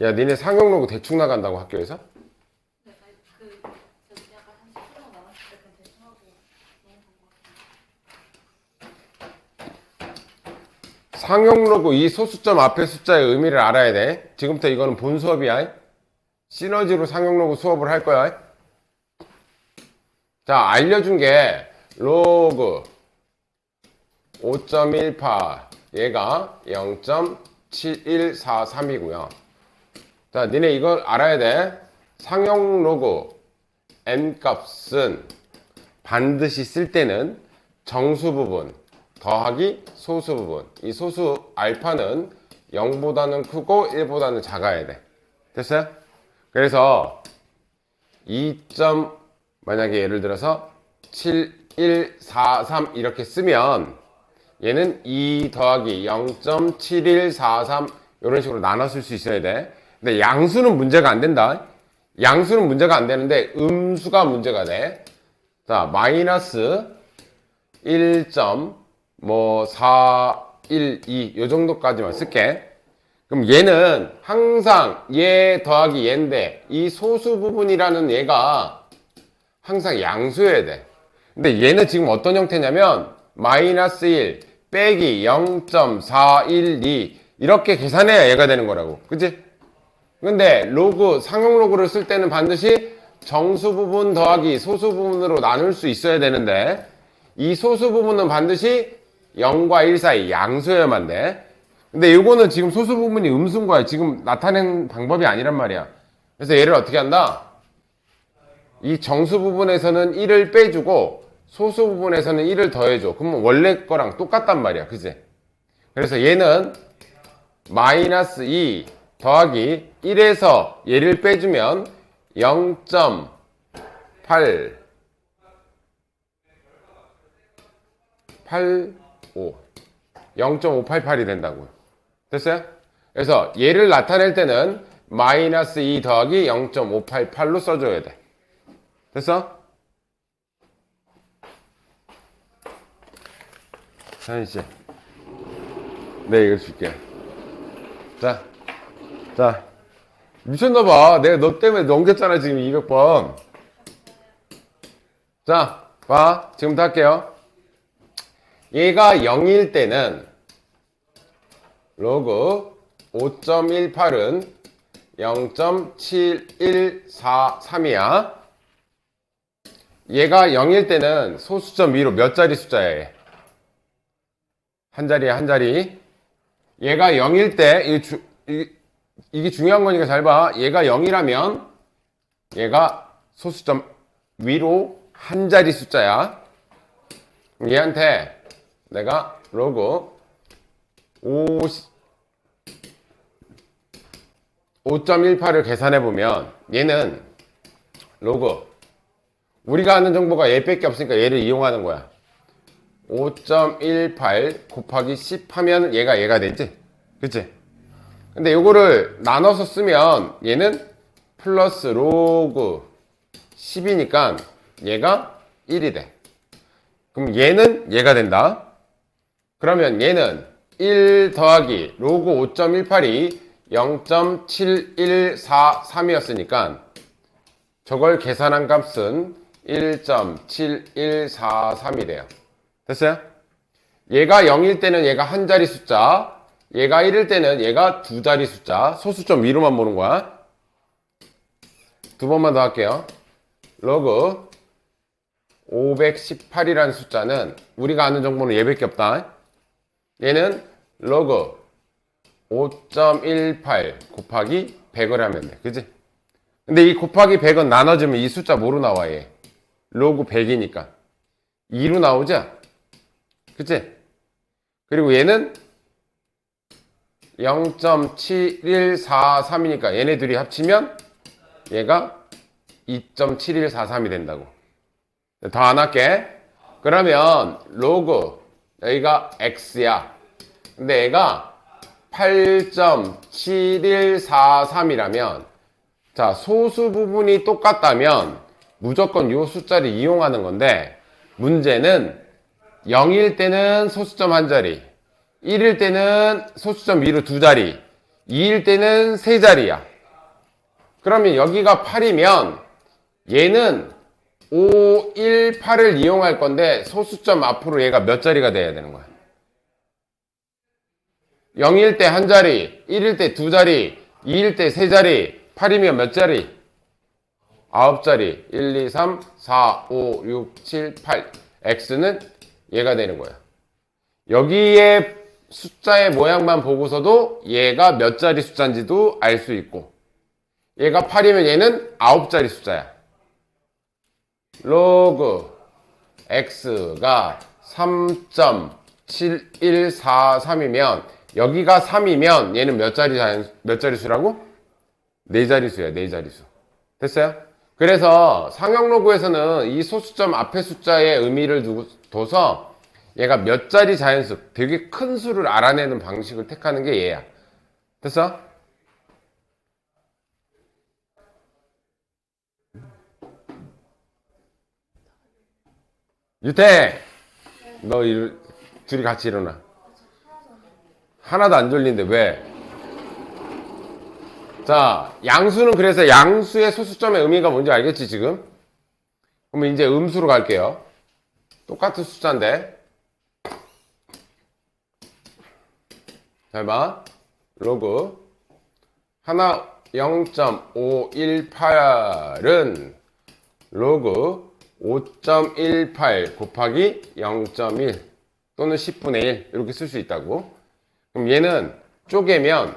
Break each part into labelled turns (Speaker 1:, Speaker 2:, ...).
Speaker 1: 야, 니네 상용로그 대충 나간다고 학교에서?
Speaker 2: 네, 아니, 저 약간 한 10kg 남았을 때 그냥 대충 하고 너무 것
Speaker 1: 상용로그 이 소수점 앞에 숫자의 의미를 알아야 돼. 지금부터 이거는 본 수업이야. 시너지로 상용로그 수업을 할 거야. 자, 알려준 게 로그 5.18 얘가 0.7143이고요. 자, 니네 이걸 알아야 돼. 상용로그 n값은 반드시 쓸 때는 정수 부분 더하기 소수 부분. 이 소수 알파는 0보다는 크고 1보다는 작아야 돼. 됐어요? 그래서 2. 만약에 예를 들어서 7143 이렇게 쓰면 얘는 2 더하기 0.7143 이런 식으로 나눠 쓸 수 있어야 돼. 근데 양수는 문제가 안 된다. 양수는 문제가 안 되는데 음수가 문제가 돼. 자, 마이너스 1.412 요 정도까지만 쓸게. 그럼 얘는 항상 얘 더하기 얘인데 이 소수 부분이라는 얘가 항상 양수여야 돼. 근데 얘는 지금 어떤 형태냐면 마이너스 1 빼기 0.412 이렇게 계산해야 얘가 되는 거라고. 그치? 근데 로그, 상용 로그를 쓸 때는 반드시 정수 부분 더하기 소수 부분으로 나눌 수 있어야 되는데 이 소수 부분은 반드시 0과 1 사이 양수여야만 돼. 근데 이거는 지금 소수 부분이 음수인 거야. 지금 나타낸 방법이 아니란 말이야. 그래서 얘를 어떻게 한다? 이 정수 부분에서는 1을 빼주고 소수 부분에서는 1을 더해줘. 그러면 원래 거랑 똑같단 말이야. 그지? 그래서 얘는 마이너스 2 더하기 1에서 얘를 빼주면 0.8 85 0.588이 된다고요. 됐어요? 그래서 얘를 나타낼 때는 마이너스 2 더하기 0.588로 써줘야 돼. 됐어? 사인씨, 네, 이거 줄게. 자, 미쳤나봐. 내가 너 때문에 넘겼잖아, 지금 200번. 자, 봐. 지금부터 할게요. 얘가 0일 때는 로그 5.18은 0.7143이야. 얘가 0일 때는 소수점 위로 몇 자리 숫자야, 얘? 한 자리야, 한 자리. 얘가 0일 때, 이게 중요한 거니까 잘 봐. 얘가 0이라면, 얘가 소수점 위로 한 자리 숫자야. 얘한테 내가 로그 5.18을 계산해보면, 얘는 로그 우리가 아는 정보가 얘밖에 없으니까 얘를 이용하는 거야. 5.18 곱하기 10 하면 얘가 되지? 그치? 근데 요거를 나눠서 쓰면 얘는 플러스 로그 10이니까 얘가 1이 돼. 그럼 얘는 얘가 된다. 그러면 얘는 1 더하기 로그 5.18이 0.7143이었으니까 저걸 계산한 값은 1.7143이 돼요. 됐어요? 얘가 0일 때는 얘가 한 자리 숫자, 얘가 1일 때는 얘가 두 자리 숫자, 소수점 위로만 보는 거야. 두 번만 더 할게요. 로그 518이라는 숫자는 우리가 아는 정보는 얘밖에 없다. 얘는 로그 5.18 곱하기 100을 하면 돼. 그치? 근데 이 곱하기 100은 나눠주면 이 숫자 뭐로 나와, 얘? 로그 100이니까 2로 나오죠? 그치? 그리고 얘는 0.7143이니까 얘네 둘이 합치면 얘가 2.7143이 된다고. 더 안 할게. 그러면 로그 여기가 x야. 근데 얘가 8.7143이라면 자, 소수 부분이 똑같다면 무조건 이 숫자를 이용하는 건데 문제는 0일 때는 소수점 한 자리, 1일 때는 소수점 위로 두 자리, 2일 때는 세 자리야. 그러면 여기가 8이면 얘는 5, 1, 8을 이용할 건데 소수점 앞으로 얘가 몇 자리가 돼야 되는 거야? 0일 때 한 자리, 1일 때 두 자리, 2일 때 세 자리, 8이면 몇 자리? 9자리. 1, 2, 3, 4, 5, 6, 7, 8. x는 얘가 되는 거야. 여기에 숫자의 모양만 보고서도 얘가 몇 자리 숫자인지도 알 수 있고, 얘가 8이면 얘는 9자리 숫자야. 로그 x가 3.7143이면 여기가 3이면 얘는 몇 자리 수라고? 4자리수야, 4자리수. 됐어요? 그래서 상형 로그에서는 이 소수점 앞에 숫자의 의미를 둬서 얘가 몇 자리 자연수, 되게 큰 수를 알아내는 방식을 택하는 게 얘야. 됐어? 유태! 너 둘이 같이 일어나. 하나도 안 졸린데 왜? 자, 양수는 그래서 양수의 소수점의 의미가 뭔지 알겠지 지금? 그러면 이제 음수로 갈게요. 똑같은 숫자인데 잘 봐. 로그 하나 0.518은 로그 5.18 곱하기 0.1 또는 10분의 1 이렇게 쓸 수 있다고. 그럼 얘는 쪼개면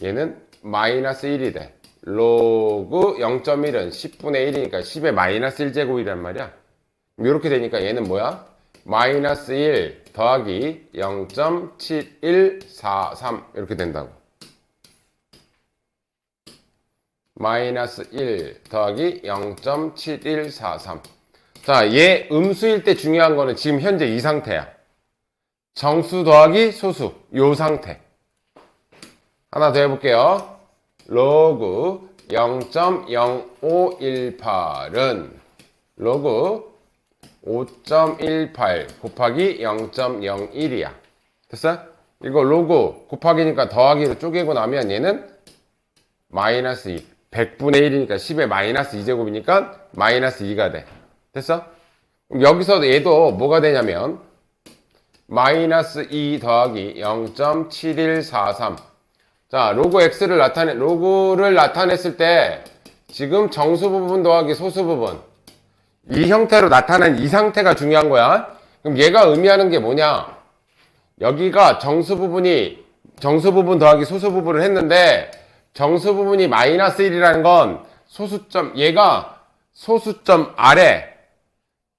Speaker 1: 얘는 마이너스 1이 돼. 로그 0.1은 10분의 1이니까 10의 마이너스 1제곱이란 말이야. 이렇게 되니까 얘는 뭐야? 마이너스 1 더하기 0.7143 이렇게 된다고. 마이너스 1 더하기 0.7143. 자, 얘 음수일 때 중요한 거는 지금 현재 이 상태야. 정수 더하기 소수, 요 상태. 하나 더 해볼게요. 로그 0.0518은 로그 5.18 곱하기 0.01이야. 됐어? 이거 로그 곱하기니까 더하기로 쪼개고 나면 얘는 마이너스 2. 100분의 1이니까 10의 마이너스 2제곱이니까 마이너스 2가 돼. 됐어? 그럼 여기서 얘도 뭐가 되냐면 마이너스 2 더하기 0.7143. 자, 로그 x를 로그를 나타냈을 때 지금 정수 부분 더하기 소수 부분 이 형태로 나타난 이 상태가 중요한 거야. 그럼 얘가 의미하는 게 뭐냐? 여기가 정수 부분 더하기 소수 부분을 했는데 정수 부분이 마이너스 1이라는 건 소수점, 얘가 소수점 아래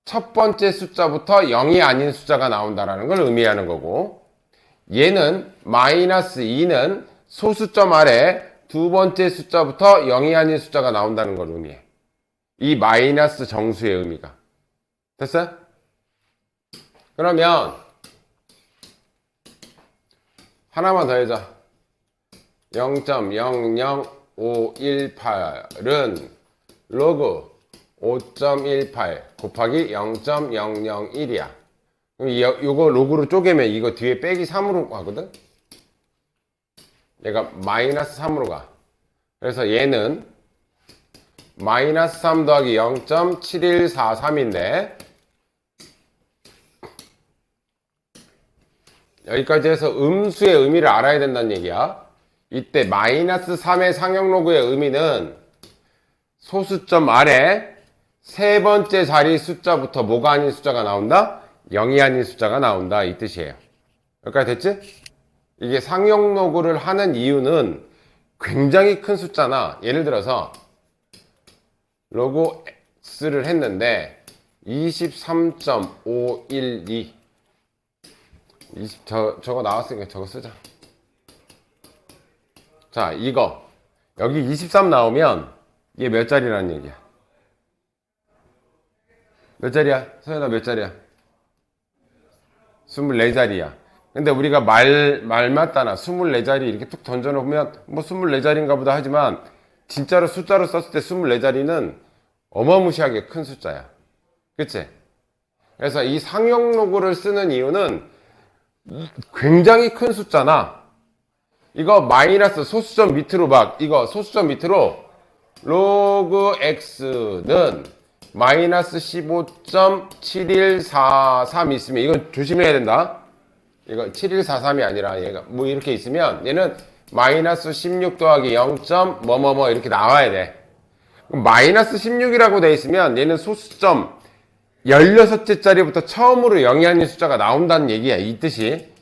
Speaker 1: 첫 번째 숫자부터 0이 아닌 숫자가 나온다라는 걸 의미하는 거고, 얘는 마이너스 2는 소수점 아래 두 번째 숫자부터 0이 아닌 숫자가 나온다는 걸 의미해. 이 마이너스 정수의 의미가. 됐어요? 그러면 하나만 더 해자. 0.00518은 로그 5.18 곱하기 0.001이야. 그럼 요거 로그로 쪼개면 이거 뒤에 빼기 3으로 가거든? 얘가 마이너스 3으로 가. 그래서 얘는 마이너스 3 더하기 0.7143인데 여기까지 해서 음수의 의미를 알아야 된다는 얘기야. 이때 마이너스 3의 상형 로그의 의미는 소수점 아래 세 번째 자리 숫자부터 뭐가 아닌 숫자가 나온다? 0이 아닌 숫자가 나온다 이 뜻이에요. 여기까지 됐지? 이게 상형 로그를 하는 이유는 굉장히 큰 숫자나 예를 들어서 로그 x를 했는데 23.512 저거 나왔으니까 저거 쓰자. 자, 이거 여기 23 나오면 얘 몇 자리라는 얘기야? 몇 자리야? 서연아 몇 자리야? 24자리야. 근데 우리가 말 맞다나 24자리 이렇게 툭 던져놓으면 뭐 24자리인가 보다 하지만 진짜로 숫자로 썼을 때 24자리는 어마무시하게 큰 숫자야. 그치? 그래서 이 상형 로그를 쓰는 이유는 굉장히 큰 숫자나 이거 마이너스 소수점 밑으로 이거 소수점 밑으로 로그 x는 마이너스 15.7143 있으면 이건 조심해야 된다. 이거 7143이 아니라 얘가 뭐 이렇게 있으면 얘는 마이너스 16 더하기 0. 뭐뭐뭐 이렇게 나와야 돼. 그럼 마이너스 16이라고 돼 있으면 얘는 소수점 16째 자리부터 처음으로 0이 아닌 숫자가 나온다는 얘기야. 이 뜻이.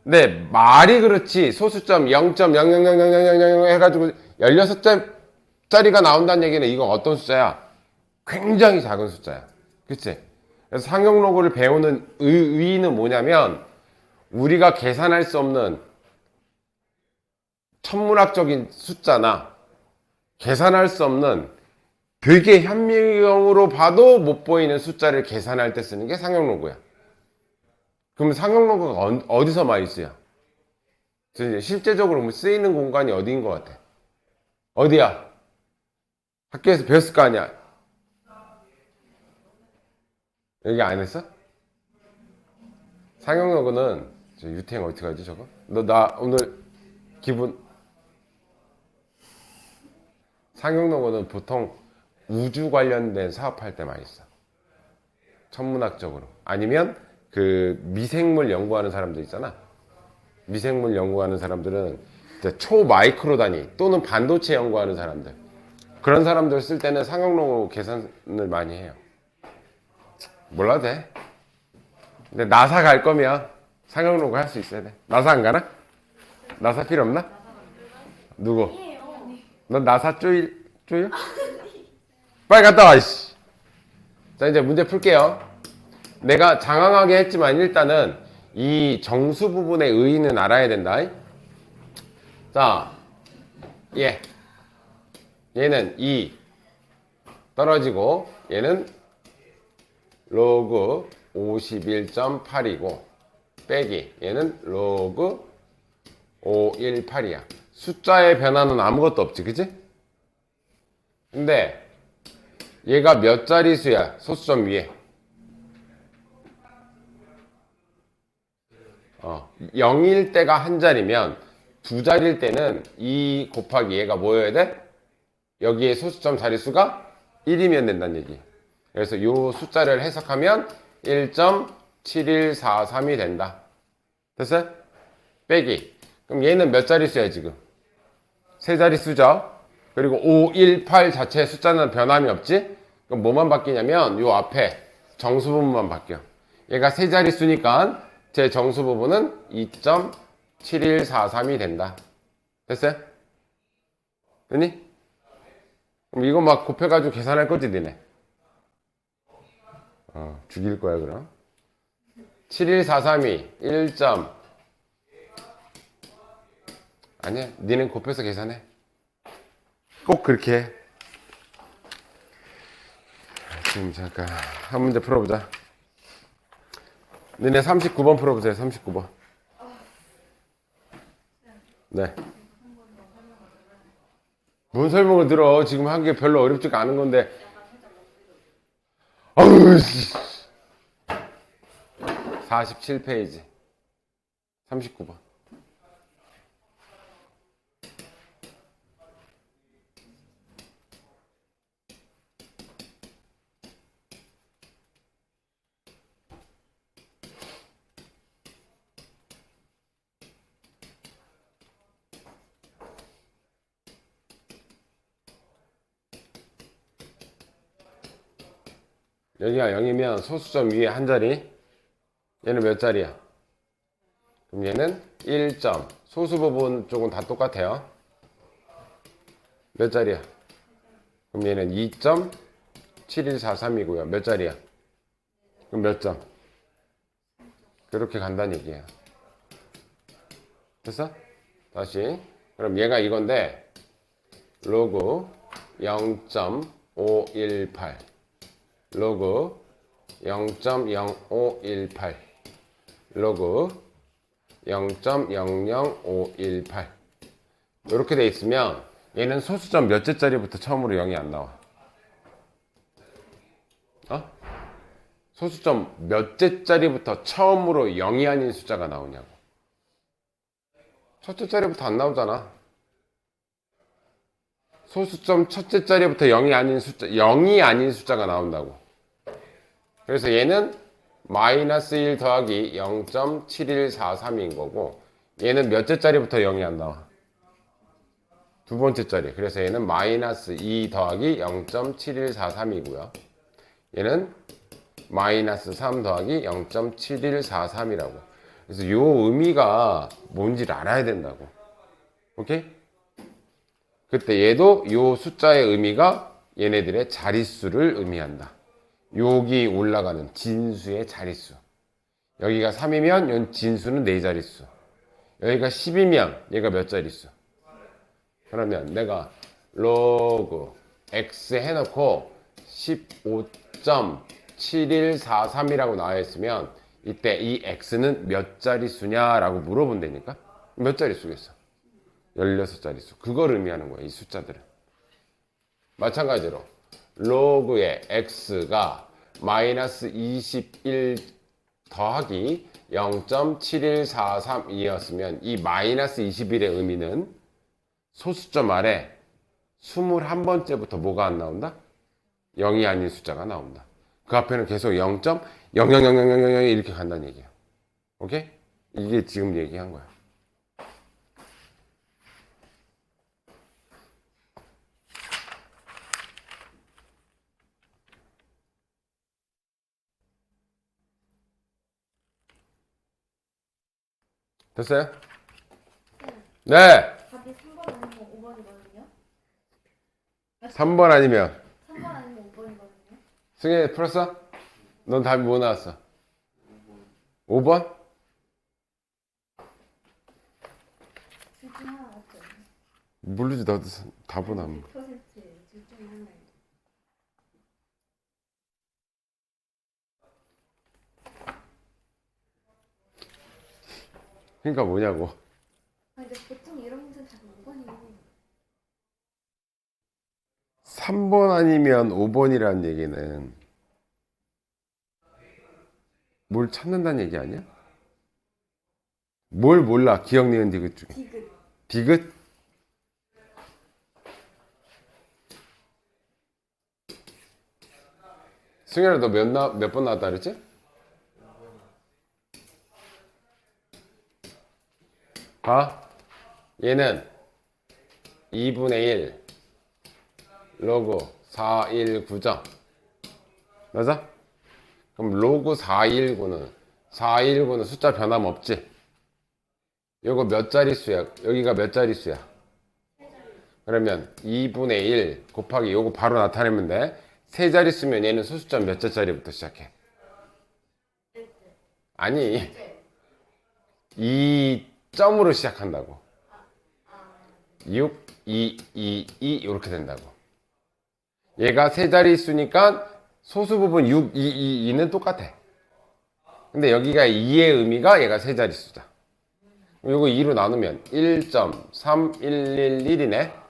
Speaker 1: 근데 말이 그렇지 소수점 0.0000000 해가지고 16자리가 나온다는 얘기는 이건 어떤 숫자야? 굉장히 작은 숫자야. 그치? 그래서 상용로그를 배우는 의의는 뭐냐면 우리가 계산할 수 없는 천문학적인 숫자나 계산할 수 없는 되게 현미경으로 봐도 못 보이는 숫자를 계산할 때 쓰는 게 상용로그야. 그럼 상용로그가 어디서 많이 쓰여? 실제적으로 쓰이는 공간이 어디인 것 같아? 어디야? 학교에서 배웠을 거 아니야? 여기 안 했어? 상용로그는 유태행 어떻게 하지 저거? 너 나 오늘 기분 상용로그는 보통 우주 관련된 사업할 때 많이 써. 천문학적으로. 아니면 그 미생물 연구하는 사람들 있잖아. 미생물 연구하는 사람들은 초마이크로 단위 또는 반도체 연구하는 사람들. 그런 사람들 쓸 때는 상용로그 계산을 많이 해요. 몰라도 돼. 근데 나사 갈 거면 상용로그 할 수 있어야 돼. 나사 안 가나? 나사 필요 없나? 누구? 넌 나사 쪼여? 빨리 갔다 와, 이씨. 자, 이제 문제 풀게요. 내가 장황하게 했지만 일단은 이 정수 부분의 의의는 알아야 된다. 자, 얘는 2 떨어지고 얘는 로그 51.8이고 빼기 얘는 로그 518이야. 숫자의 변화는 아무것도 없지, 그치? 근데 얘가 몇 자리수야? 소수점 위에 0일 때가 한 자리면 두 자리일 때는 2 곱하기 얘가 뭐여야 돼? 여기에 소수점 자릿수가 1이면 된다는 얘기. 그래서 이 숫자를 해석하면 1.7143이 된다. 됐어요? 빼기. 그럼 얘는 몇 자릿수야 지금? 세 자릿수죠. 그리고 518 자체의 숫자는 변함이 없지? 그럼 뭐만 바뀌냐면 요 앞에 정수 부분만 바뀌어. 얘가 세 자릿수니까 제 정수 부분은 2.7143이 된다. 됐어요? 됐니? 그럼 이거 막 곱해가지고 계산할 거지 니네? 죽일 거야 그럼. 7143이 1. 아니야, 니는 곱해서 계산해. 꼭 그렇게 해. 지금 잠깐 한 문제 풀어보자. 니네 39번 풀어보세요. 39번. 네. 뭔 설명을 들어? 지금 한 게 별로 어렵지가 않은 건데. 아우 씨. 47페이지. 39번. 여기가 0이면 소수점 위에 한 자리. 얘는 몇 자리야? 그럼 얘는 1점. 소수 부분 쪽은 다 똑같아요. 몇 자리야? 그럼 얘는 2.7143이고요. 몇 자리야? 그럼 몇 점? 그렇게 간다는 얘기야. 됐어? 다시. 그럼 얘가 이건데 로그 0.518 로그 0.0518 로그 0.00518 이렇게 돼 있으면 얘는 소수점 몇째 자리부터 처음으로 0이 안 나와. 소수점 몇째 자리부터 처음으로 0이 아닌 숫자가 나오냐고. 첫째 자리부터 안 나오잖아. 소수점 첫째 자리부터 0이 아닌 숫자가 나온다고. 그래서 얘는 마이너스 1 더하기 0.7143인 거고, 얘는 몇째 자리부터 0이 안 나와? 두 번째 자리. 그래서 얘는 마이너스 2 더하기 0.7143이고요. 얘는 마이너스 3 더하기 0.7143이라고. 그래서 요 의미가 뭔지를 알아야 된다고. 오케이? 그때 얘도 요 숫자의 의미가 얘네들의 자릿수를 의미한다. 여기 올라가는 진수의 자릿수. 여기가 3이면 연 진수는 4자릿수. 여기가 10이면 얘가 몇 자릿수? 그러면 내가 로그 x 해놓고 15.7143이라고 나와 있으면 이때 이 x는 몇 자릿수냐라고 물어본다니까? 몇 자릿수겠어? 16자릿수. 그걸 의미하는 거야, 이 숫자들은. 마찬가지로 로그의 x가 마이너스 21 더하기 0.7143이었으면 이 마이너스 21의 의미는 소수점 아래 21번째부터 뭐가 안 나온다? 0이 아닌 숫자가 나온다. 그 앞에는 계속 0.000000 이렇게 간다는 얘기야. 오케이? 이게 지금 얘기한 거야. 됐어요? 네!
Speaker 2: 답이 3번 아니면 5번이거든요.
Speaker 1: 3번 아니면
Speaker 2: 3번 아니면 5번이거든요.
Speaker 1: 승현이 풀었어? 넌 답이 뭐 나왔어? 5번?
Speaker 2: 둘 중에 하나 맞죠?
Speaker 1: 모르지. 나도 답은 안
Speaker 2: 100%둘 중에 하나예요.
Speaker 1: 그러니까 뭐냐고.
Speaker 2: 아, 근데 보통 이런 문제는 답이 5번이에요.
Speaker 1: 3번 아니면 5번이라는 얘기는 뭘 찾는다는 얘기 아니야? 뭘 몰라? 기억, 니은, 디귿 중에.
Speaker 2: 디귿.
Speaker 1: 디귿? 승현아, 너 몇 번 나왔다 그랬지? 봐. 얘는 2분의 1 로그 419점. 맞아? 그럼 로그 419는 숫자 변함없지? 요거 몇 자릿수야? 여기가 몇 자릿수야? 그러면 2분의 1 곱하기 요거 바로 나타내면 돼. 세 자릿수면 얘는 소수점 몇 자짜리부터 시작해? 아니, 2점으로 시작한다고. 6, 2, 2, 2 이렇게 된다고. 얘가 세 자릿수니까 소수 부분 6, 2, 2, 2는 똑같아. 근데 여기가 2의 의미가 얘가 세 자릿수다. 요거 2로 나누면 1.3111이네.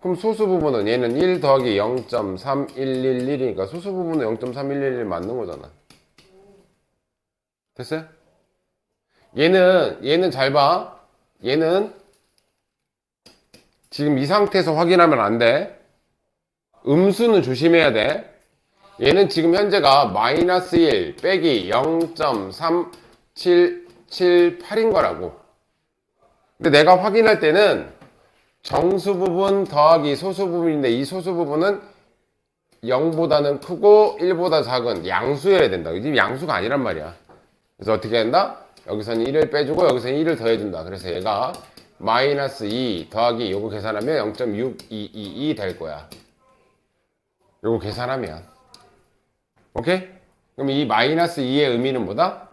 Speaker 1: 그럼 소수 부분은 얘는 1 더하기 0.3111이니까 소수 부분은 0.3111 맞는 거잖아. 됐어요? 얘는 잘 봐. 얘는 지금 이 상태에서 확인하면 안 돼. 음수는 조심해야 돼. 얘는 지금 현재가 마이너스 1 빼기 0.3778인 거라고. 근데 내가 확인할 때는 정수 부분 더하기 소수 부분인데 이 소수 부분은 0보다는 크고 1보다 작은 양수여야 된다. 지금 양수가 아니란 말이야. 그래서 어떻게 한다? 여기서는 1을 빼주고 여기서는 1을 더해준다. 그래서 얘가 마이너스 2 더하기 요거 계산하면 0.6222 될 거야. 요거 계산하면. 오케이? 그럼 이 마이너스 2의 의미는 뭐다?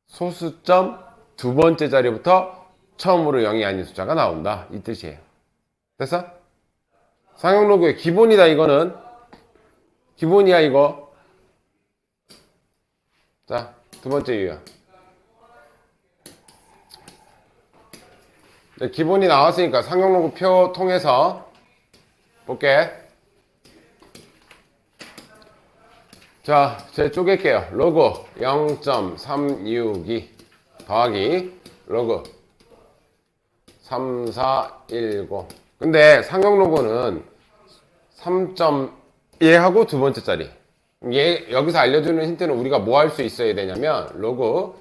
Speaker 1: 소수점 두 번째 자리부터 처음으로 0이 아닌 숫자가 나온다. 이 뜻이에요. 됐어? 상용로그의 기본이다. 이거는 기본이야 이거. 자, 두 번째 이유야. 네, 기본이 나왔으니까 상용로그 표 통해서 볼게. 자, 제 쪼갤게요. 로그 0.362 더하기 로그 3, 4, 1, 9. 근데 상용 로고는 3.1하고 두 번째 자리. 여기서 알려주는 힌트는 우리가 뭐 할 수 있어야 되냐면 로그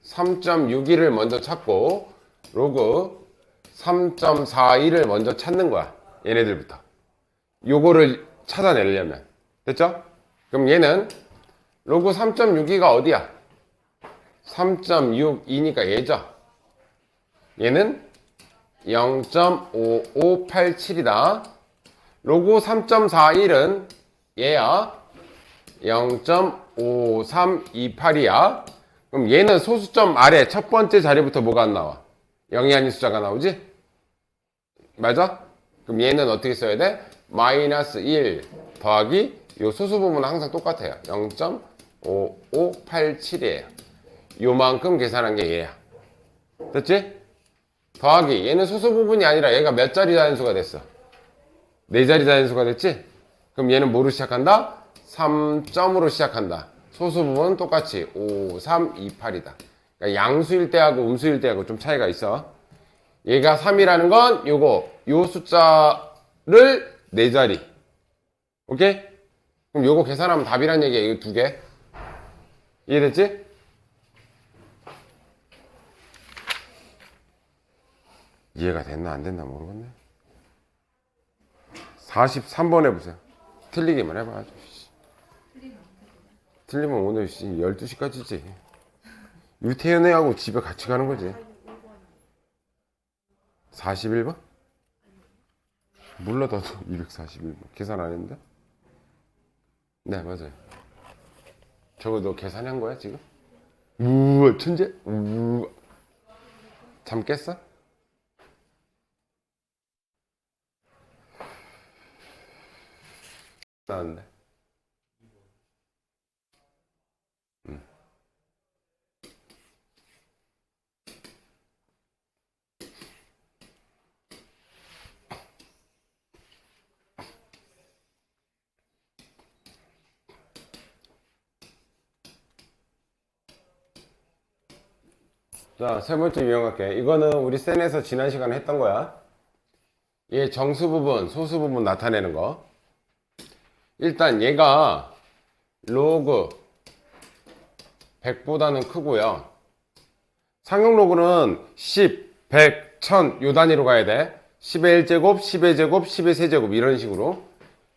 Speaker 1: 3.61을 먼저 찾고 로그 3.42를 먼저 찾는 거야. 얘네들부터. 요거를 찾아내려면. 됐죠? 그럼 얘는 로그 3.62가 어디야? 3.62니까 얘죠. 얘는 0.5587이다. 로그 3.41은 얘야. 0.5328이야. 그럼 얘는 소수점 아래 첫 번째 자리부터 뭐가 안 나와? 0이 아닌 숫자가 나오지? 맞아? 그럼 얘는 어떻게 써야 돼? 마이너스 1 더하기 요 소수 부분은 항상 똑같아요. 0.5587이에요. 요만큼 계산한 게 얘야. 됐지? 더하기 얘는 소수 부분이 아니라 얘가 몇 자리 자연수가 됐어? 4자리 자연수가 됐지? 그럼 얘는 뭐로 시작한다? 3점으로 시작한다. 소수 부분은 똑같이 5, 3, 2, 8이다. 그러니까 양수일 때하고 음수일 때하고 좀 차이가 있어. 얘가 3이라는 건 요거 요 숫자를 4자리. 오케이? 그럼 요거 계산하면 답이란 얘기야. 이거 2개. 이해됐지? 이해가 됐나 안 됐나 모르겠네. 43번 해보세요. 틀리기만 해봐. 틀리면 오늘 12시까지지. 유태연애하고 집에 같이 가는 거지. 41번? 몰라 나도 241번. 계산 안 했는데? 네 맞아요. 저거 너 계산한 거야 지금? 우와 천재? 우와. 잠 깼어? 나왔는데. 자, 세 번째 유형할게. 이거는 우리 센에서 지난 시간에 했던 거야. 얘 정수 부분, 소수 부분 나타내는 거. 일단 얘가 로그 100보다는 크고요. 상용 로그는 10, 100, 1000 요 단위로 가야 돼. 10의 1제곱, 10의 제곱, 10의 세제곱 이런 식으로.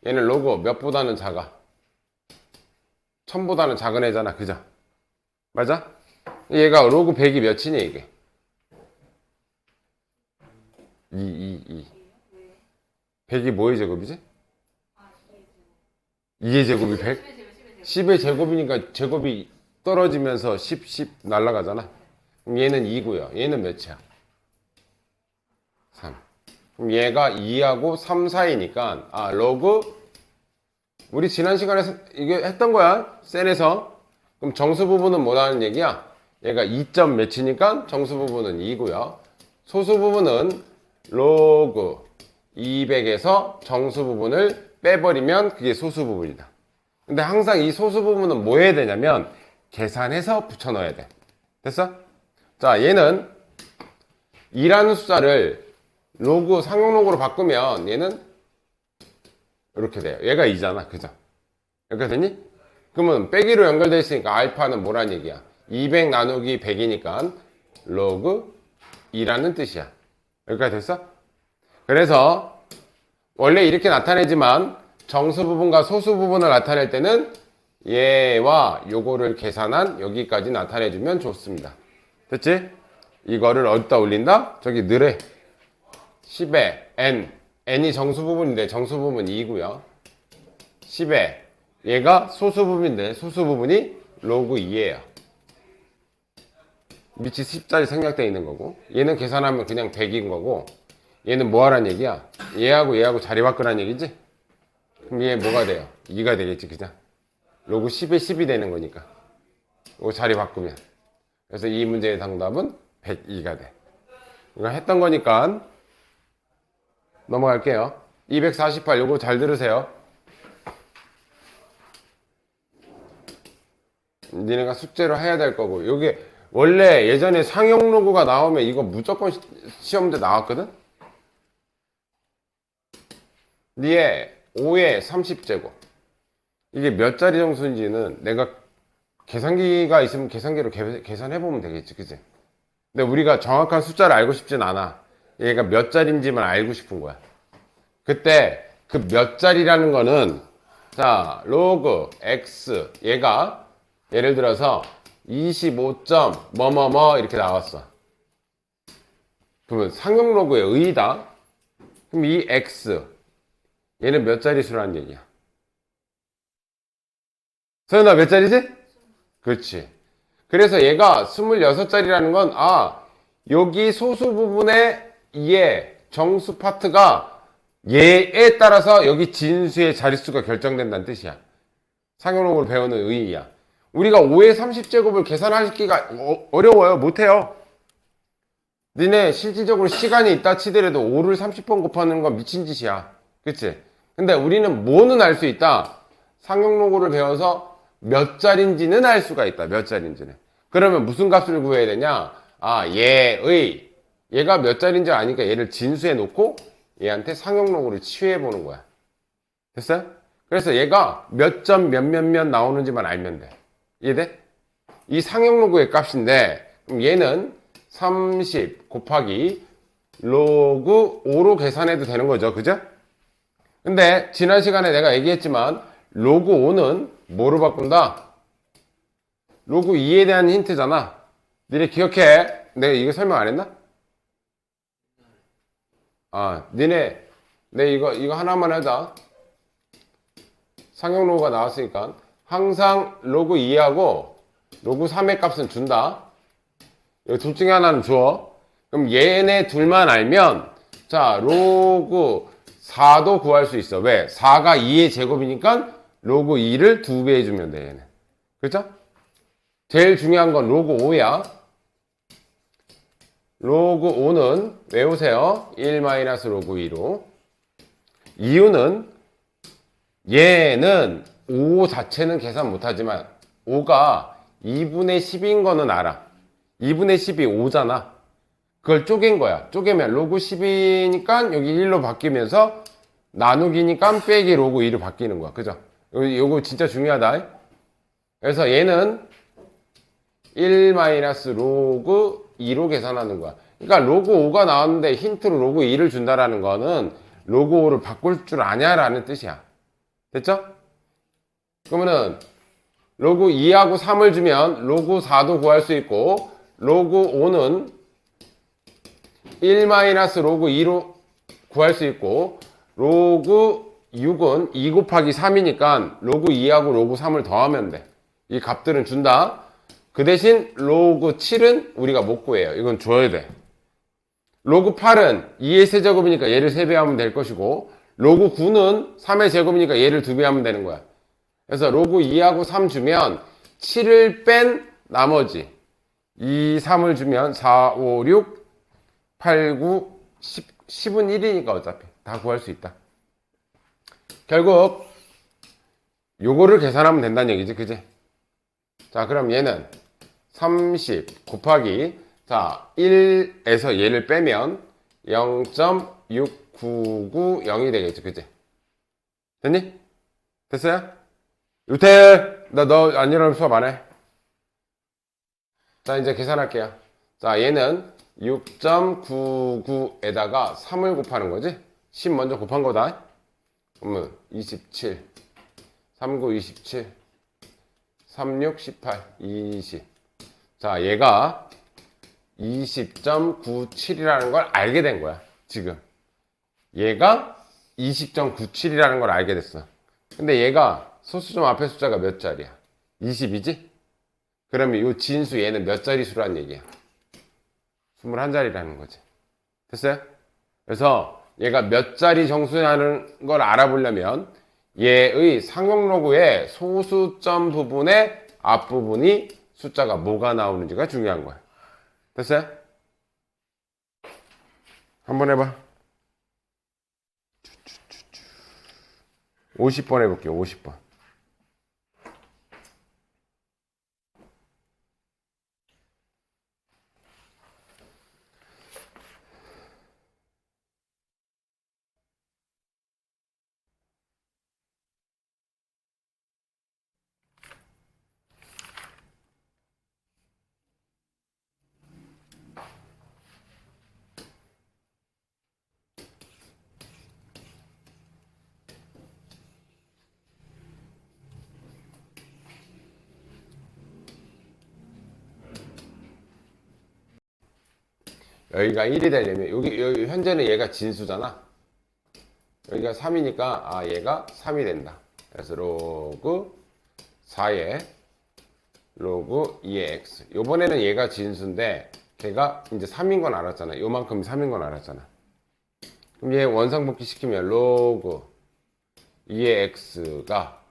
Speaker 1: 얘는 로그 몇보다는 작아. 1000보다는 작은 애잖아. 그죠? 맞아? 얘가 로그 100이 몇이니 이게? 2. 100이 뭐의 제곱이지? 2의 제곱이 100? 10의 제곱이니까 제곱이 떨어지면서 10 날아가잖아. 그럼 얘는 2고요. 얘는 몇이야? 3. 그럼 얘가 2하고 3 사이니까 로그 우리 지난 시간에 이게 했던 거야. 센에서. 그럼 정수 부분은 뭐라는 얘기야? 얘가 2점 몇이니까 정수 부분은 2고요. 소수 부분은 로그 200에서 정수 부분을 빼버리면 그게 소수 부분이다. 근데 항상 이 소수 부분은 뭐 해야 되냐면 계산해서 붙여 넣어야 돼. 됐어? 자, 얘는 2라는 숫자를 로그, 상용 로그로 바꾸면 얘는 이렇게 돼요. 얘가 2잖아. 그죠? 이렇게 되니? 그러면 빼기로 연결되어 있으니까 알파는 뭐란 얘기야? 200 나누기 100이니까 로그 2라는 뜻이야. 여기까지 됐어? 그래서 원래 이렇게 나타내지만 정수 부분과 소수 부분을 나타낼 때는 얘와 요거를 계산한 여기까지 나타내주면 좋습니다. 됐지? 이거를 어디다 올린다? 저기 늘에 10에 n이 정수 부분인데 정수 부분 2고요 10에 얘가 소수 부분인데 소수 부분이 로그 2예요. 밑이 10자리 생략되어 있는 거고 얘는 계산하면 그냥 100인 거고 얘는 뭐 하란 얘기야? 얘하고 자리 바꾸란 얘기지? 그럼 얘 뭐가 돼요? 2가 되겠지 그죠? 로그 10에 10이 되는 거니까 이거 자리 바꾸면 그래서 이 문제의 정답은 102가 돼. 이거 했던 거니까 넘어갈게요. 248 요거 잘 들으세요. 니네가 숙제로 해야 될 거고 요게 원래 예전에 상용 로그가 나오면 이거 무조건 시험대 나왔거든? 니에 5에 30제곱. 이게 몇 자리 정수인지는 내가 계산기가 있으면 계산기로 계산해보면 되겠지, 그치? 근데 우리가 정확한 숫자를 알고 싶진 않아. 얘가 몇 자리인지만 알고 싶은 거야. 그때 그 몇 자리라는 거는, 자, 로그 x, 얘가 예를 들어서 25점 뭐뭐뭐 이렇게 나왔어. 그러면 상용 로그의 의의다. 그럼 이 x, 얘는 몇 자리 수라는 얘기야? 서연아, 몇 자리지? 그렇지. 그래서 얘가 26자리라는 건, 여기 소수 부분의 얘, 정수 파트가 얘에 따라서 여기 진수의 자릿수가 결정된다는 뜻이야. 상용록으로 배우는 의의야. 우리가 5의 30제곱을 계산하기가 어려워요. 못해요. 니네 실질적으로 시간이 있다 치더라도 5를 30번 곱하는 건 미친 짓이야. 그치? 근데 우리는 뭐는 알 수 있다. 상용록으를 배워서 몇 자리인지는 알 수가 있다. 몇 자리인지는. 그러면 무슨 값을 구해야 되냐? 얘가 몇 자리인지 아니까 얘를 진수해 놓고 얘한테 상용록으로 치유해 보는 거야. 됐어요? 그래서 얘가 몇 점 몇 나오는지만 알면 돼. 이해돼? 이 상용로그의 값인데, 그럼 얘는 30 곱하기 로그 5로 계산해도 되는 거죠. 그죠? 근데 지난 시간에 내가 얘기했지만 로그 5는 뭐로 바꾼다? 로그 2에 대한 힌트잖아. 니네 기억해? 내가 이거 설명 안 했나? 니네 이거 하나만 하자. 상용 로그가 나왔으니까 항상 로그 2하고 로그 3의 값은 준다. 여기 둘 중에 하나는 줘. 그럼 얘네 둘만 알면 자 로그 4도 구할 수 있어. 왜? 4가 2의 제곱이니까 로그 2를 2배 해주면 돼. 얘는. 그렇죠? 제일 중요한 건 로그 5야. 로그 5는 외우세요. 1 마이너스 로그 2로. 이유는 얘는 5 자체는 계산 못하지만 5가 2분의 10인 거는 알아. 2분의 10이 5잖아. 그걸 쪼갠 거야. 쪼개면 로그 10이니까 여기 1로 바뀌면서 나누기니까 빼기 로그 2로 바뀌는 거야. 그죠? 요거 진짜 중요하다. 그래서 얘는 1 마이너스 로그 2로 계산하는 거야. 그러니까 로그 5가 나왔는데 힌트로 로그 2를 준다라는 거는 로그 5를 바꿀 줄 아냐라는 뜻이야. 됐죠? 그러면은 로그 2하고 3을 주면 로그 4도 구할 수 있고 로그 5는 1 마이너스 로그 2로 구할 수 있고 로그 6은 2 곱하기 3이니까 로그 2하고 로그 3을 더하면 돼. 이 값들은 준다. 그 대신 로그 7은 우리가 못 구해요. 이건 줘야 돼. 로그 8은 2의 세제곱이니까 얘를 3배하면 될 것이고 로그 9는 3의 제곱이니까 얘를 2배하면 되는 거야. 그래서 로그 2하고 3 주면 7을 뺀 나머지 2, 3을 주면 4, 5, 6, 8, 9, 10, 10은 1이니까 어차피 다 구할 수 있다. 결국 요거를 계산하면 된다는 얘기지. 그지? 자, 그럼 얘는 30 곱하기 자 1에서 얘를 빼면 0.6990이 되겠지. 그치? 됐니? 됐어요? 유태 나 너 안 일어나면 수업 안 해. 자 이제 계산할게요. 자 얘는 6.99에다가 3을 곱하는 거지. 10 먼저 곱한 거다. 그러면 27 39 27 36 18 20. 자 얘가 20.97이라는 걸 알게 된 거야. 지금 얘가 20.97이라는 걸 알게 됐어. 근데 얘가 소수점 앞에 숫자가 몇 자리야? 20이지? 그러면 이 진수 얘는 몇 자리 수라는 얘기야? 21자리라는 거지. 됐어요? 그래서 얘가 몇 자리 정수냐는 걸 알아보려면 얘의 상용로그의 소수점 부분의 앞부분이 숫자가 뭐가 나오는지가 중요한 거야. 됐어요? 한번 해봐. 50번 해볼게요. 50번. 여기가 1이 되려면 여기 현재는 얘가 진수잖아. 여기가 3이니까 얘가 3이 된다. 그래서 로그 4의 로그 2의 x. 요번에는 얘가 진수인데 걔가 이제 3인 건 알았잖아. 요만큼 3인 건 알았잖아. 그럼 얘 원상복귀 시키면 로그 2의 x가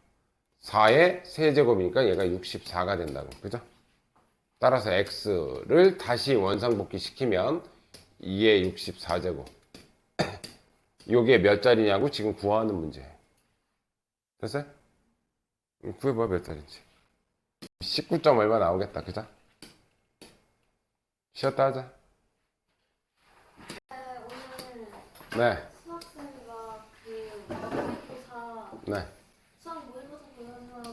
Speaker 1: 4의 세제곱이니까 얘가 64가 된다고. 그죠? 따라서 x를 다시 원상복귀 시키면 2의 64제곱. 요게 몇 자리냐고 지금 구하는 문제. 됐어요? 구해봐 몇 자리인지. 19점 얼마 나오겠다. 그죠? 쉬었다 하자.
Speaker 2: 오늘
Speaker 1: 네.
Speaker 2: 수학생과 그 모의고사
Speaker 1: 네.
Speaker 2: 수학 모의고사 보면서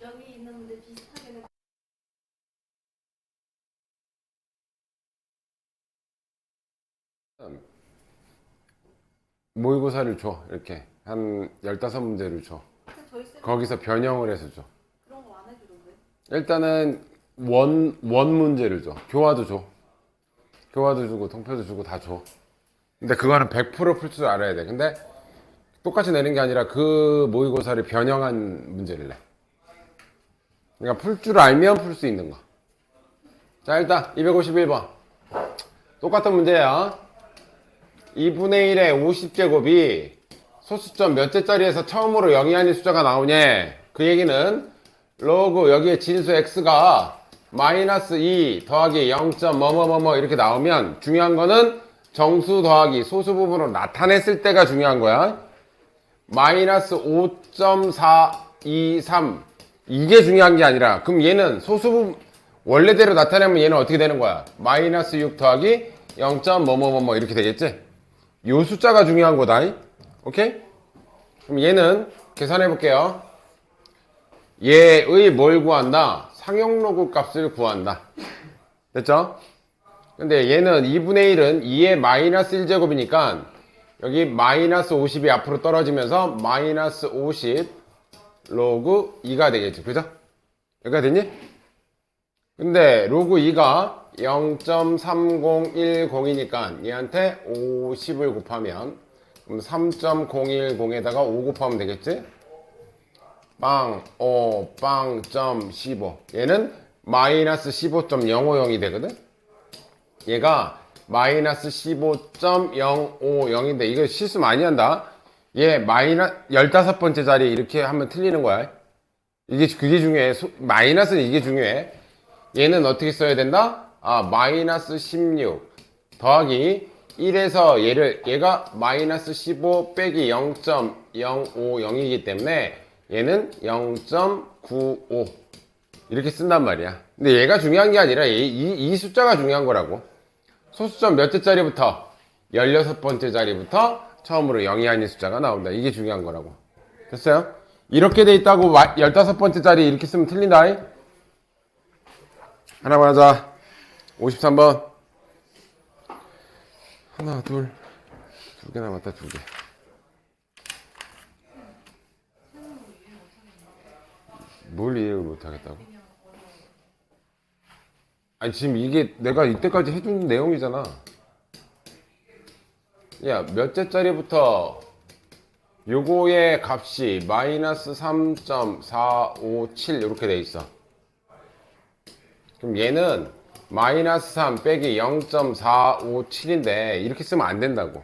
Speaker 2: 여기 있는 문제 비슷하게
Speaker 1: 모의고사를 줘. 이렇게 한 15문제를 줘.
Speaker 2: 저희 쌤
Speaker 1: 거기서 변형을 해서 줘.
Speaker 2: 그런 거 안 해주던데.
Speaker 1: 일단은 원 문제를 줘. 교화도 줘. 교화도 주고 통표도 주고 다 줘. 근데 그거는 100%풀 줄 알아야 돼. 근데 똑같이 내는 게 아니라 그 모의고사를 변형한 문제를 내. 그러니까 풀 줄 알면 풀 수 있는 거. 자, 일단 251번. 똑같은 문제야. 2분의 1의 50제곱이 소수점 몇째 자리에서 처음으로 0이 아닌 숫자가 나오냐. 그 얘기는 로그 여기에 진수 x가 마이너스 2 더하기 0. 뭐뭐뭐뭐 이렇게 나오면 중요한 거는 정수 더하기 소수 부분으로 나타냈을 때가 중요한 거야. 마이너스 5.423 이게 중요한 게 아니라 그럼 얘는 소수 부분 원래대로 나타내면 얘는 어떻게 되는 거야? 마이너스 6 더하기 0. 뭐뭐뭐뭐 이렇게 되겠지? 요 숫자가 중요한 거다. 오케이? 그럼 얘는 계산해 볼게요. 얘의 뭘 구한다? 상용로그 값을 구한다. 됐죠? 근데 얘는 2분의 1은 2의 마이너스 1제곱이니까 여기 마이너스 50이 앞으로 떨어지면서 마이너스 50 로그 2가 되겠죠. 그죠? 여기가 됐니? 근데 로그 2가 0.3010이니까 얘한테 50을 곱하면 그럼 3.010에다가 5 곱하면 되겠지? 빵, 5, 빵, 점, 15. 얘는 마이너스 15.050이 되거든? 얘가 마이너스 15.050인데 이거 실수 많이 한다. 얘 마이너스 15번째 자리 이렇게 하면 틀리는 거야. 그게 중요해. 마이너스는 이게 중요해. 얘는 어떻게 써야 된다? 마이너스 16 더하기 1에서 얘가 마이너스 15 빼기 0.050이기 때문에 얘는 0.95 이렇게 쓴단 말이야. 근데 얘가 중요한 게 아니라 이 숫자가 중요한 거라고. 소수점 몇째 자리부터 16번째 자리부터 처음으로 0이 아닌 숫자가 나온다. 이게 중요한 거라고. 됐어요? 이렇게 돼 있다고 15번째 자리 이렇게 쓰면 틀린다. 하나만 하자. 53번. 하나, 둘. 2개 남았다, 2개. 뭘 이해를 못하겠다고? 아니, 지금 이게 내가 이때까지 해준 내용이잖아. 야, 몇째 자리부터 요거의 값이 마이너스 3.457 이렇게 돼 있어. 그럼 얘는 마이너스 3 빼기 0.457인데 이렇게 쓰면 안 된다고.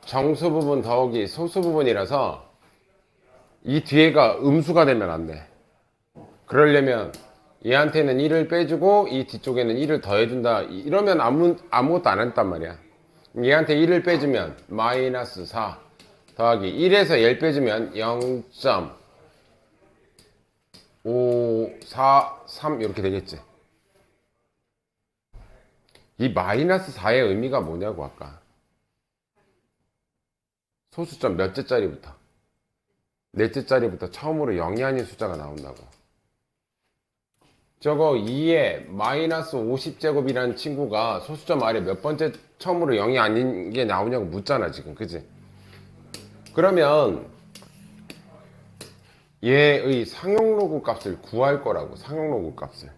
Speaker 1: 정수 부분 더하기 소수 부분이라서 이 뒤에가 음수가 되면 안 돼. 그러려면 얘한테는 1을 빼주고 이 뒤쪽에는 1을 더해준다. 이러면 아무것도 안 했단 말이야. 얘한테 1을 빼주면 마이너스 4 더하기 1에서 1 빼주면 0.543 이렇게 되겠지. 이 마이너스 4의 의미가 뭐냐고 아까. 소수점 몇째 자리부터 넷째 자리부터 처음으로 0이 아닌 숫자가 나온다고. 저거 2에 마이너스 50제곱이라는 친구가 소수점 아래 몇 번째 처음으로 0이 아닌 게 나오냐고 묻잖아 지금. 그지? 그러면 얘의 상용로그 값을 구할 거라고. 상용로그 값을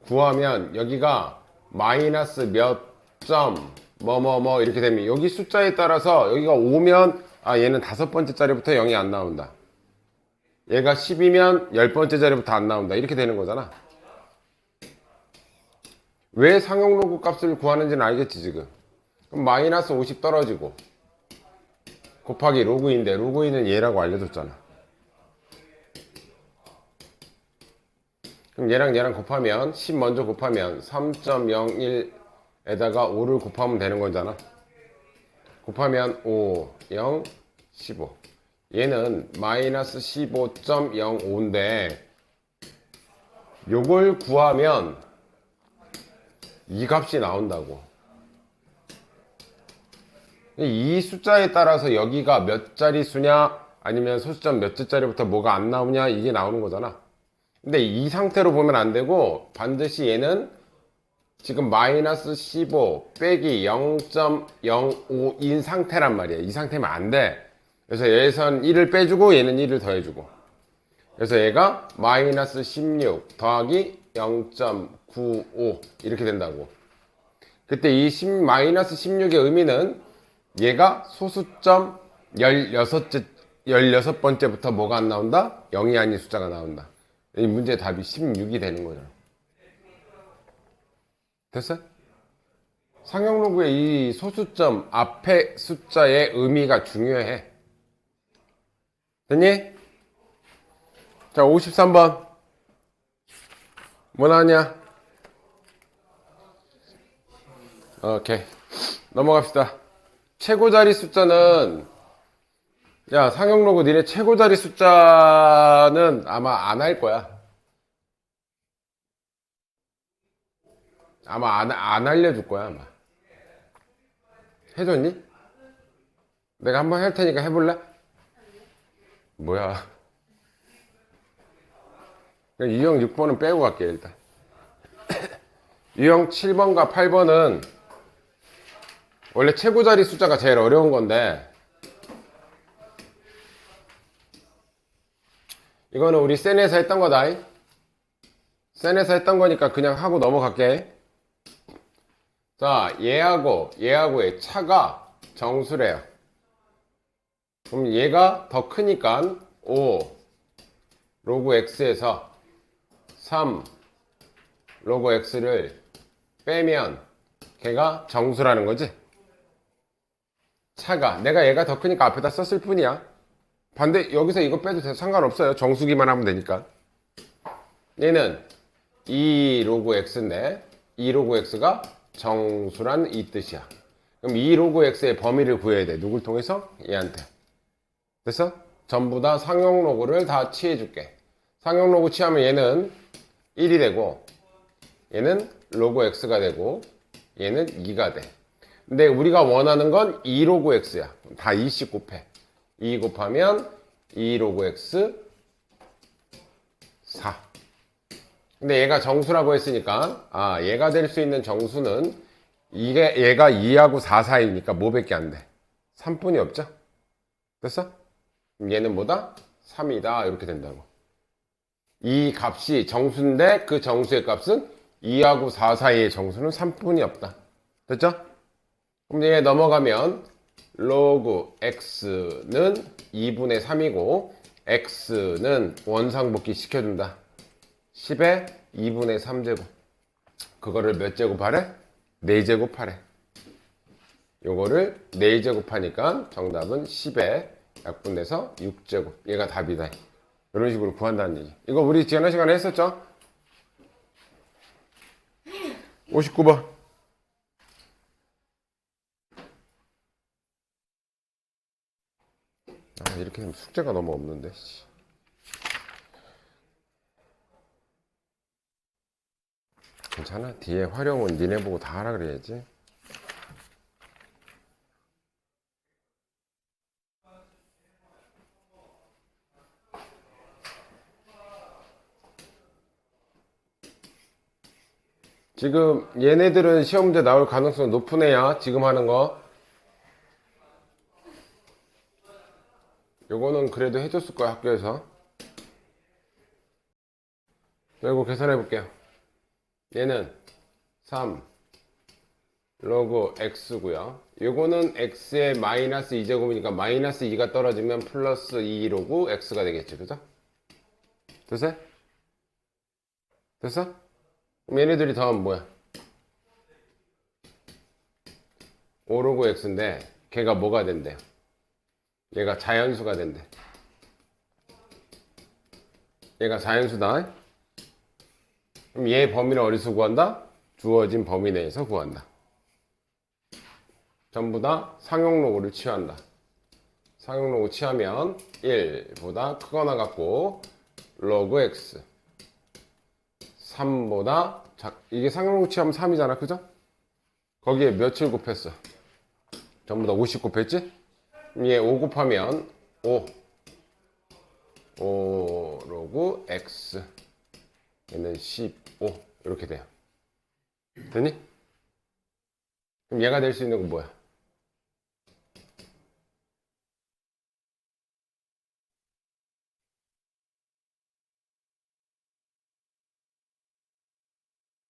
Speaker 1: 구하면 여기가 마이너스 몇 점 뭐뭐뭐 이렇게 되면 여기 숫자에 따라서 여기가 5면 아 얘는 5번째 자리부터 0이 안 나온다. 얘가 10이면 10번째 자리부터 안 나온다. 이렇게 되는 거잖아. 왜 상용 로그 값을 구하는지는 알겠지 지금. 그럼 마이너스 50 떨어지고 곱하기 로그인데 로그인은 얘라고 알려줬잖아. 그럼 얘랑 얘랑 곱하면 10 먼저 곱하면 3.01에다가 5를 곱하면 되는 거잖아. 곱하면 5, 0, 15. 얘는 마이너스 15.05인데 요걸 구하면 이 값이 나온다고. 이 숫자에 따라서 여기가 몇 자리 수냐 아니면 소수점 몇째 자리부터 뭐가 안 나오냐 이게 나오는 거잖아. 근데 이 상태로 보면 안 되고 반드시 얘는 지금 마이너스 15 빼기 0.05인 상태란 말이야. 이 상태면 안 돼. 그래서 얘에선 1을 빼주고 얘는 1을 더해주고. 그래서 얘가 마이너스 16 더하기 0.95 이렇게 된다고. 그때 이 마이너스 16의 의미는 얘가 소수점 16번째부터 뭐가 안 나온다? 0이 아닌 숫자가 나온다. 이 문제의 답이 16이 되는 거잖아. 됐어? 상용 로그의 이 소수점 앞에 숫자의 의미가 중요해. 됐니? 자, 53번. 뭐 나왔냐? 오케이. 넘어갑시다. 최고 자리 숫자는, 야, 상용 로그 니네 최고 자리 숫자는 아마 안 할 거야. 아마 안 알려줄 거야, 아마. 해줬니? 내가 한번 할 테니까 해볼래? 뭐야. 유형 6번은 빼고 갈게, 일단. 유형 7번과 8번은 원래 최고 자리 숫자가 제일 어려운 건데, 이거는 우리 센에서 했던 거다. 센에서 했던 거니까 그냥 하고 넘어갈게. 자, 얘하고의 차가 정수래요. 그럼 얘가 더 크니까 5 로그 x에서 3 로그 x를 빼면 걔가 정수라는 거지. 차가 내가 얘가 더 크니까 앞에다 썼을 뿐이야. 반대 여기서 이거 빼도 상관없어요. 정수기만 하면 되니까. 얘는 2 로그 x인데 2 로그 x가 정수란 이 뜻이야. 그럼 2 로그 x의 범위를 구해야 돼. 누굴 통해서? 얘한테. 됐어? 전부 다 상용 로그를 다 취해줄게. 상용 로그 취하면 얘는 1이 되고 얘는 로그 x가 되고 얘는 2가 돼. 근데 우리가 원하는 건 2 로그 x야. 다 2씩 곱해. 2 곱하면 2 로그 x 4. 근데 얘가 정수라고 했으니까 얘가 될 수 있는 정수는 얘가 2하고 4 사이니까 뭐밖에 안 돼? 3뿐이 없죠? 됐어? 그럼 얘는 뭐다? 3이다 이렇게 된다고. 이 값이 정수인데 그 정수의 값은 2하고 4 사이의 정수는 3뿐이 없다. 됐죠? 그럼 얘 넘어가면 로그 x는 2분의 3이고 x는 원상복귀 시켜준다. 10에 2분의 3제곱. 그거를 몇 제곱하래? 4제곱하래. 요거를 4제곱하니까 정답은 10에 약분돼서 6제곱. 얘가 답이다. 이런 식으로 구한다는 얘기. 이거 우리 지난 시간에 했었죠? 59번. 이렇게 되면 숙제가 너무 없는데. 괜찮아. 뒤에 활용은 니네 보고 다 하라 그래야지. 지금 얘네들은 시험 문제 나올 가능성이 높은 애야. 지금 하는 거. 요거는 그래도 해줬을 거야, 학교에서. 이거 계산해 볼게요. 얘는 3 로그 x고요. 요거는 x의 마이너스 2제곱이니까 마이너스 2가 떨어지면 플러스 2 로그 x가 되겠지. 그죠? 됐어요? 됐어? 그럼 얘네들이 더하면 뭐야? 5 로그 x인데 걔가 뭐가 된대요? 얘가 자연수가 된대. 얘가 자연수다. 그럼 얘 범위를 어디서 구한다? 주어진 범위 내에서 구한다. 전부 다 상용로그를 취한다. 상용로그 취하면 1보다 크거나 같고 로그 x 3보다 이게 상용로그 취하면 3이잖아. 그죠? 거기에 며칠 곱했어? 전부 다 50 곱했지? 얘 5 곱하면 5 로그 x 얘는 15 이렇게 돼요. 됐니? 그럼 얘가 될 수 있는 건 뭐야?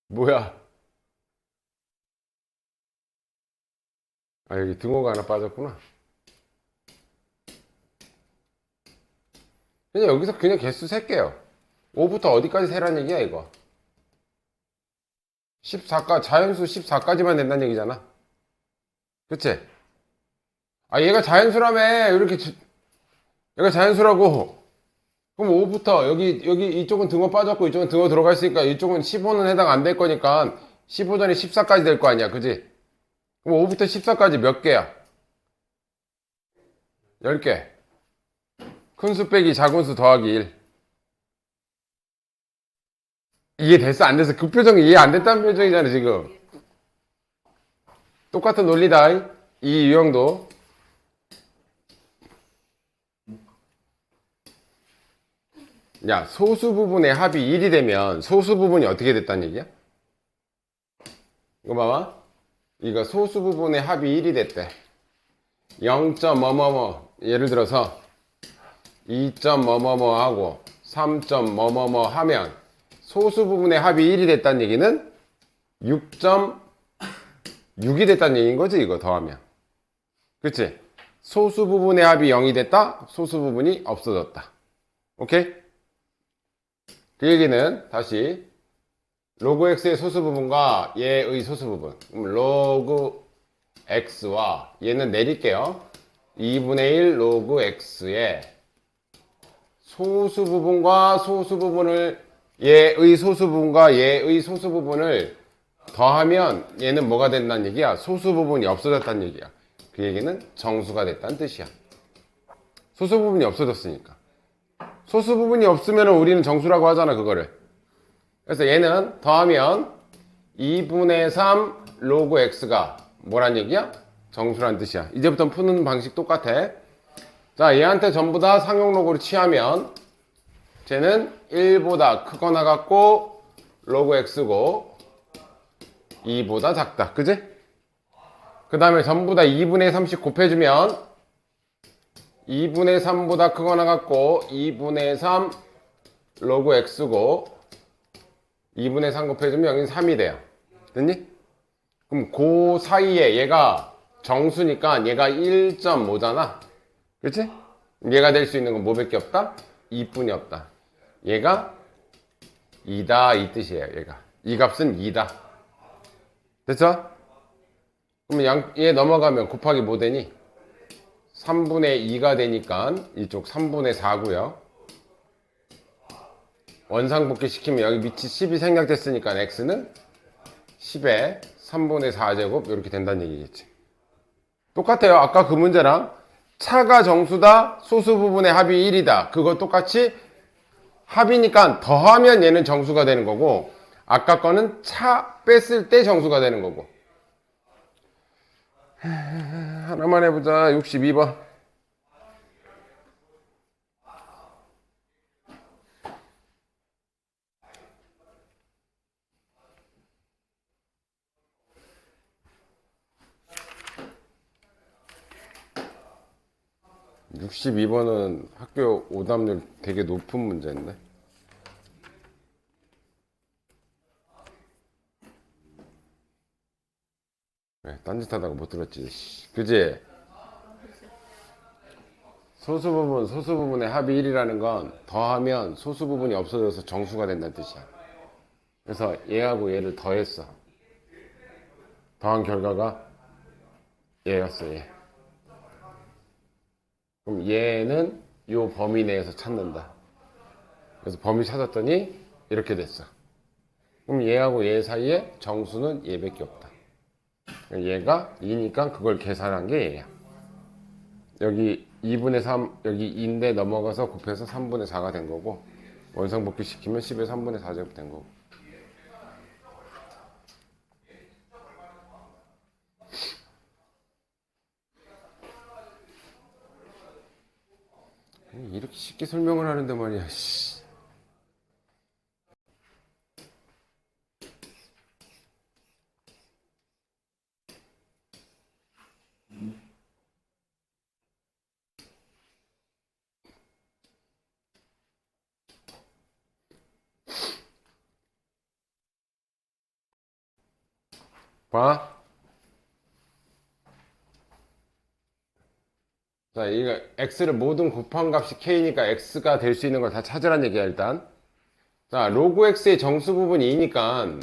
Speaker 1: 뭐야? 아, 여기 등호가 하나 빠졌구나. 그냥 여기서 그냥 개수 셀게요. 5부터 어디까지 세라는 얘기야, 이거? 14까지, 자연수 14까지만 된다는 얘기잖아. 그치? 아, 얘가 자연수라며. 얘가 자연수라고. 그럼 5부터, 여기, 이쪽은 등호 빠졌고, 이쪽은 등호 들어가 있으니까, 이쪽은 15는 해당 안 될 거니까, 15 전에 14까지 될 거 아니야. 그지? 그럼 5부터 14까지 몇 개야? 10개. 큰 수 빼기 작은 수 더하기 1. 이해 됐어? 안 됐어? 그 표정이 이해 안 됐다는 표정이잖아, 지금. 똑같은 논리다. 이 유형도. 야, 소수 부분의 합이 1이 되면 소수 부분이 어떻게 됐다는 얘기야? 이거 봐봐. 이거 소수 부분의 합이 1이 됐대. 0. 뭐뭐뭐. 예를 들어서 2. 뭐뭐뭐 하고 3. 뭐뭐뭐 하면 소수 부분의 합이 1이 됐다는 얘기는 6.6이 됐다는 얘기인 거지, 이거 더하면. 그치? 소수 부분의 합이 0이 됐다, 소수 부분이 없어졌다. 오케이? 그 얘기는 다시 로그 x의 소수 부분과 얘의 소수 부분. 로그 x와 얘는 내릴게요. 2분의 1 로그 x의 소수 부분과 소수 부분을 얘의 소수 부분과 얘의 소수 부분을 더하면 얘는 뭐가 된다는 얘기야? 소수 부분이 없어졌다는 얘기야. 그 얘기는 정수가 됐다는 뜻이야. 소수 부분이 없어졌으니까. 소수 부분이 없으면 우리는 정수라고 하잖아, 그거를. 그래서 얘는 더하면 2분의 3 로그 x가 뭐란 얘기야? 정수란 뜻이야. 이제부터 푸는 방식 똑같아. 자, 얘한테 전부 다 상용로그를 취하면 쟤는 1보다 크거나 같고 로그 x고 2보다 작다. 그지? 그 다음에 전부 다 2분의 3씩 곱해주면 2분의 3보다 크거나 같고 2분의 3 로그 x고 2분의 3 곱해주면 여기는 3이 돼요. 됐니? 그럼 그 사이에 얘가 정수니까 얘가 1.5잖아. 그치? 얘가 될 수 있는 건 뭐밖에 없다? 2뿐이 없다. 얘가 2다 이 뜻이에요. 얘가 이 값은 2다. 됐죠? 그럼 얘 넘어가면 곱하기 뭐 되니? 3분의 2가 되니까 이쪽 3분의 4고요. 원상복귀 시키면 여기 밑이 10이 생략됐으니까 x는 10에 3분의 4제곱 이렇게 된다는 얘기겠지. 똑같아요. 아까 그 문제랑 차가 정수다, 소수 부분의 합이 1이다. 그거 똑같이 합이니까 더하면 얘는 정수가 되는 거고, 아까 거는 차 뺐을 때 정수가 되는 거고. 하나만 해보자. 62번. 육십이 번은 학교 오답률 되게 높은 문제인데. 네, 딴짓하다가 못 들었지. 씨. 그지? 소수 부분의 합이 1이라는 건 더하면 소수 부분이 없어져서 정수가 된다는 뜻이야. 그래서 얘하고 얘를 더했어. 더한 결과가 얘였어, 얘. 그럼 얘는 요 범위 내에서 찾는다. 그래서 범위 찾았더니 이렇게 됐어. 그럼 얘하고 얘 사이에 정수는 얘밖에 없다. 얘가 2니까 그걸 계산한 게 얘야. 여기 2분의 3, 여기 2인데 넘어가서 곱해서 3분의 4가 된 거고, 원상복귀 시키면 10의 3분의 4제곱 된 거고. 이렇게 쉽게 설명을 하는데 말이야. 씨. 봐. 자, 이거 x를 모든 곱한 값이 k니까 x가 될 수 있는 걸 다 찾으란 얘기야, 일단. 자, 로그 x의 정수 부분이 2니까,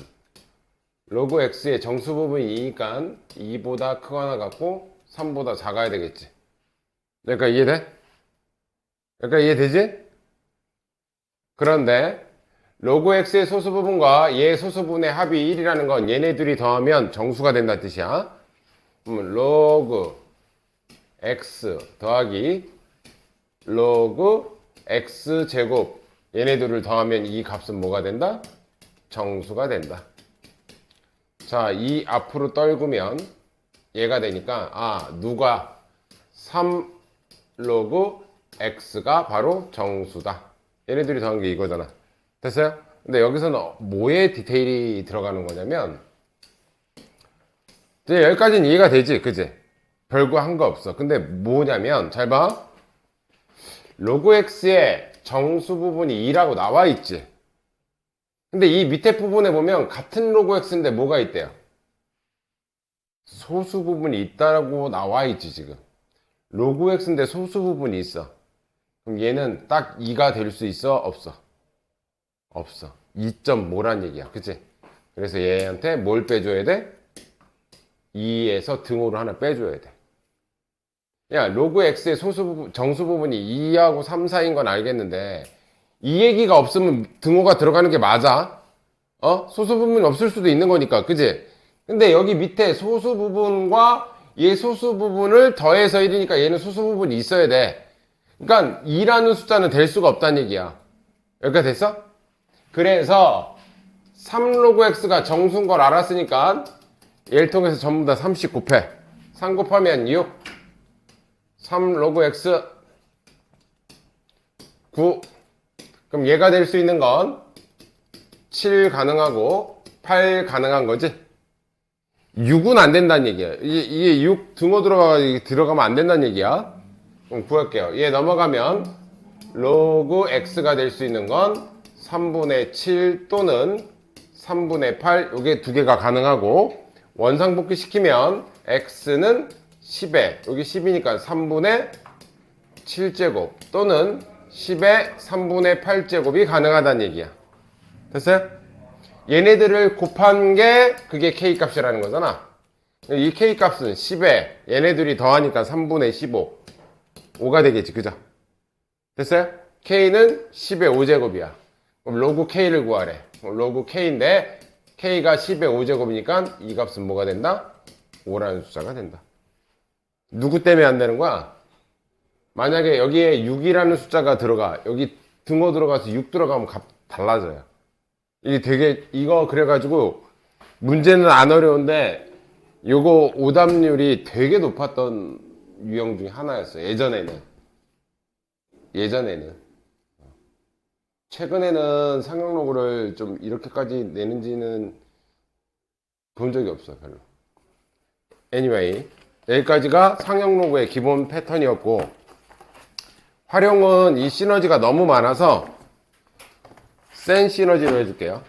Speaker 1: 로그 x의 정수 부분이 2니까 2보다 크거나 같고 3보다 작아야 되겠지. 그러니까 이해돼? 그러니까 이해되지? 그런데 로그 x의 소수 부분과 얘 소수 부분의 합이 1이라는 건 얘네 둘이 더하면 정수가 된다는 뜻이야. 로그 x 더하기 로그 x 제곱 얘네들을 더하면 이 값은 뭐가 된다? 정수가 된다. 자, 이 앞으로 떨구면 얘가 되니까 누가 3 로그 x가 바로 정수다. 얘네들이 더한 게 이거잖아. 됐어요? 근데 여기서는 뭐에 디테일이 들어가는 거냐면 이제 여기까지는 이해가 되지, 그지? 별거 한 거 없어. 근데 뭐냐면 잘 봐. 로그 x의 정수 부분이 2라고 나와 있지. 근데 이 밑에 부분에 보면 같은 로그 x인데 뭐가 있대요? 소수 부분이 있다고 나와 있지 지금. 로그 x인데 소수 부분이 있어. 그럼 얘는 딱 2가 될 수 있어? 없어? 없어. 2.5란 얘기야. 그치? 그래서 얘한테 뭘 빼줘야 돼? 2에서 등호를 하나 빼줘야 돼. 야, 로그 x의 소수 부분, 정수 부분이 2하고 3 사이인 건 알겠는데 이 얘기가 없으면 등호가 들어가는 게 맞아? 소수 부분이 없을 수도 있는 거니까. 그치? 근데 여기 밑에 소수 부분과 얘 소수 부분을 더해서 1이니까 얘는 소수 부분이 있어야 돼. 그러니까 2라는 숫자는 될 수가 없다는 얘기야. 여기까지 됐어? 그래서 3로그 x가 정수인 걸 알았으니까 얘를 통해서 전부 다 30 곱해. 3 곱하면 6. 3로그 x 9. 그럼 얘가 될 수 있는 건 7 가능하고 8 가능한 거지. 6은 안 된다는 얘기야. 이게 6 등호 들어가면 안 된다는 얘기야. 그럼 구할게요. 얘 넘어가면 로그 x가 될 수 있는 건 3분의 7 또는 3분의 8. 이게 두 개가 가능하고 원상복귀 시키면 x는 10에 여기 10이니까 3분의 7제곱 또는 10의 3분의 8제곱이 가능하다는 얘기야. 됐어요? 얘네들을 곱한 게 그게 K값이라는 거잖아. 이 K값은 10에 얘네들이 더하니까 3분의 15 5가 되겠지. 그죠? 됐어요? K는 10의 5제곱이야. 그럼 로그 K를 구하래. 로그 K인데 K가 10의 5제곱이니까 이 값은 뭐가 된다? 5라는 숫자가 된다. 누구 때문에 안 되는 거야? 만약에 여기에 6이라는 숫자가 들어가, 여기 등호 들어가서 6 들어가면 값 달라져요. 이게 되게, 이거 그래가지고 문제는 안 어려운데 요거 오답률이 되게 높았던 유형 중에 하나였어요. 예전에는. 최근에는 상용로그를 좀 이렇게까지 내는지는 본 적이 없어요, 별로. Anyway, 여기까지가 상용로그의 기본 패턴이었고, 활용은 이 시너지가 너무 많아서 센 시너지로 해줄게요.